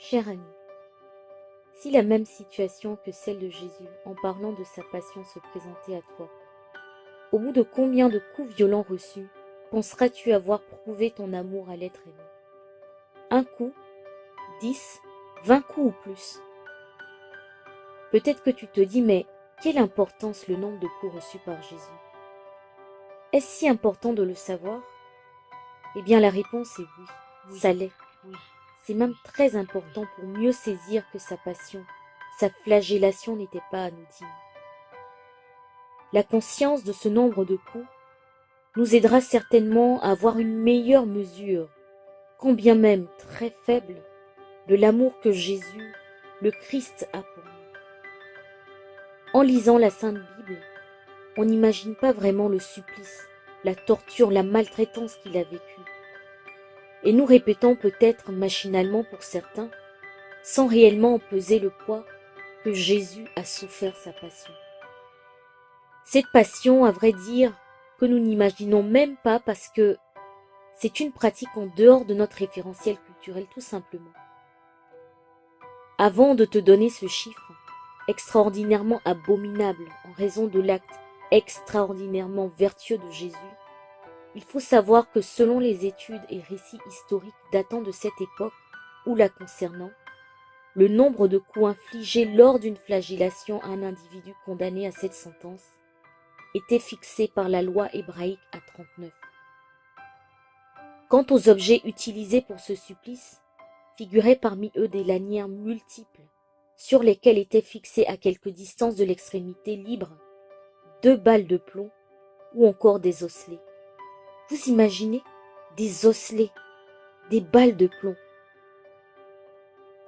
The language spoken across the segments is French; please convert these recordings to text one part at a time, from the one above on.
Cher ami, si la même situation que celle de Jésus en parlant de sa passion se présentait à toi, au bout de combien de coups violents reçus penseras-tu avoir prouvé ton amour à l'être aimé? Un coup, 10, 20 coups ou plus? Peut-être que tu te dis, mais quelle importance le nombre de coups reçus par Jésus? Est-ce si important de le savoir? Eh bien la réponse est oui, ça l'est. C'est même très important pour mieux saisir que sa passion, sa flagellation n'était pas anodine. La conscience de ce nombre de coups nous aidera certainement à avoir une meilleure mesure, quand bien même très faible, de l'amour que Jésus, le Christ, a pour nous. En lisant la Sainte Bible, on n'imagine pas vraiment le supplice, la torture, la maltraitance qu'il a vécue. Et nous répétons peut-être machinalement pour certains, sans réellement en peser le poids, que Jésus a souffert sa passion. Cette passion, à vrai dire, que nous n'imaginons même pas parce que c'est une pratique en dehors de notre référentiel culturel tout simplement. Avant de te donner ce chiffre, extraordinairement abominable en raison de l'acte extraordinairement vertueux de Jésus, il faut savoir que selon les études et récits historiques datant de cette époque ou la concernant, le nombre de coups infligés lors d'une flagellation à un individu condamné à cette sentence était fixé par la loi hébraïque à 39. Quant aux objets utilisés pour ce supplice, figuraient parmi eux des lanières multiples, sur lesquelles étaient fixées à quelque distance de l'extrémité libre 2 balles de plomb ou encore des osselets. Vous imaginez des osselets, des balles de plomb.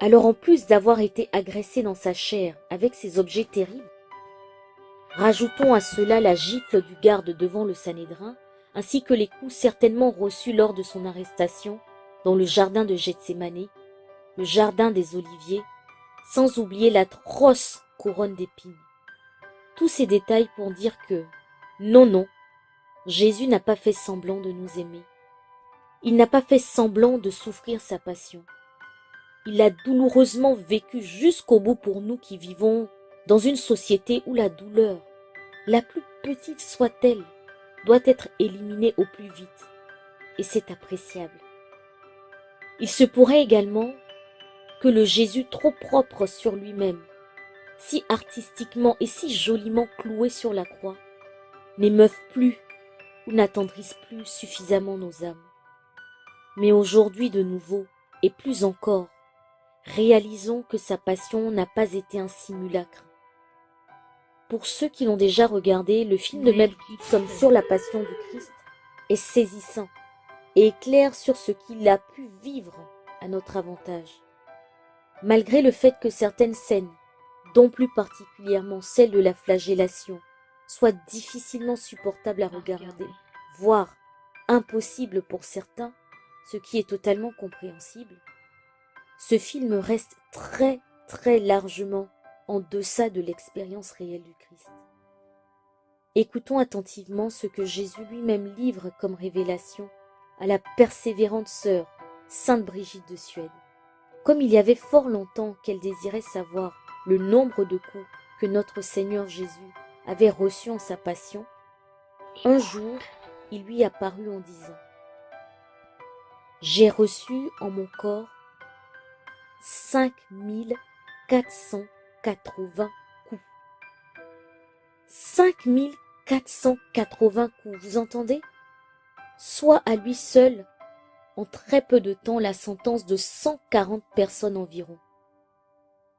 Alors en plus d'avoir été agressé dans sa chair avec ces objets terribles, rajoutons à cela la gifle du garde devant le Sanhédrin, ainsi que les coups certainement reçus lors de son arrestation dans le jardin de Gethsémané, le jardin des Oliviers, sans oublier l'atroce couronne d'épines. Tous ces détails pour dire que, non, Jésus n'a pas fait semblant de nous aimer. Il n'a pas fait semblant de souffrir sa passion. Il l'a douloureusement vécu jusqu'au bout pour nous qui vivons dans une société où la douleur, la plus petite soit-elle, doit être éliminée au plus vite. Et c'est appréciable. Il se pourrait également que le Jésus trop propre sur lui-même, si artistiquement et si joliment cloué sur la croix, n'émeuve plus ou n'attendrisse plus suffisamment nos âmes. Mais aujourd'hui de nouveau, et plus encore, réalisons que sa passion n'a pas été un simulacre. Pour ceux qui l'ont déjà regardé, le film de Mel Gibson sur la passion du Christ est saisissant et éclaire sur ce qu'il a pu vivre à notre avantage. Malgré le fait que certaines scènes, dont plus particulièrement celle de la flagellation, soient difficilement supportables à regarder, voire impossibles pour certains, ce qui est totalement compréhensible, ce film reste très largement en deçà de l'expérience réelle du Christ. Écoutons attentivement ce que Jésus lui-même livre comme révélation à la persévérante sœur, Sainte Brigitte de Suède. Comme il y avait fort longtemps qu'elle désirait savoir le nombre de coups que notre Seigneur Jésus avait reçus en sa passion, un jour, il lui apparut en disant « J'ai reçu en mon corps 5480 coups. 5480 coups, vous entendez? Soit à lui seul, en très peu de temps, la sentence de 140 personnes environ.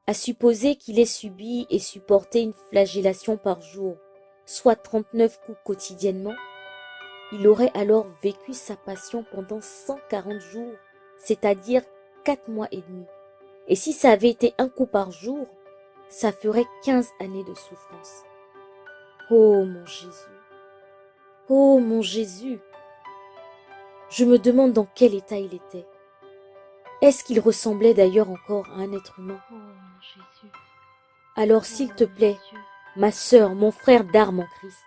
À supposer qu'il ait subi et supporté une flagellation par jour, soit 39 coups quotidiennement, il aurait alors vécu sa passion pendant 140 jours, c'est-à-dire 4 mois et demi. Et si ça avait été un coup par jour, ça ferait 15 années de souffrance. Oh mon Jésus! Oh mon Jésus! Je me demande dans quel état il était. Est-ce qu'il ressemblait d'ailleurs encore à un être humain? Oh mon Jésus. Alors s'il te plaît, ma sœur, mon frère d'armes en Christ,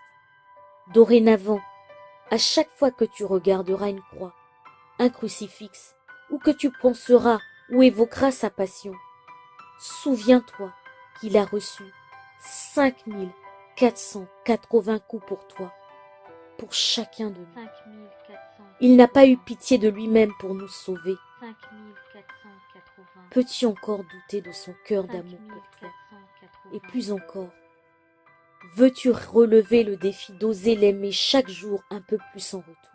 dorénavant, à chaque fois que tu regarderas une croix, un crucifix, ou que tu penseras ou évoquera sa passion. Souviens-toi qu'il a reçu 5480 coups pour toi, pour chacun de nous. Il n'a pas eu pitié de lui-même pour nous sauver. Peux-tu encore douter de son cœur d'amour pour toi? Et plus encore, veux-tu relever le défi d'oser l'aimer chaque jour un peu plus en retour?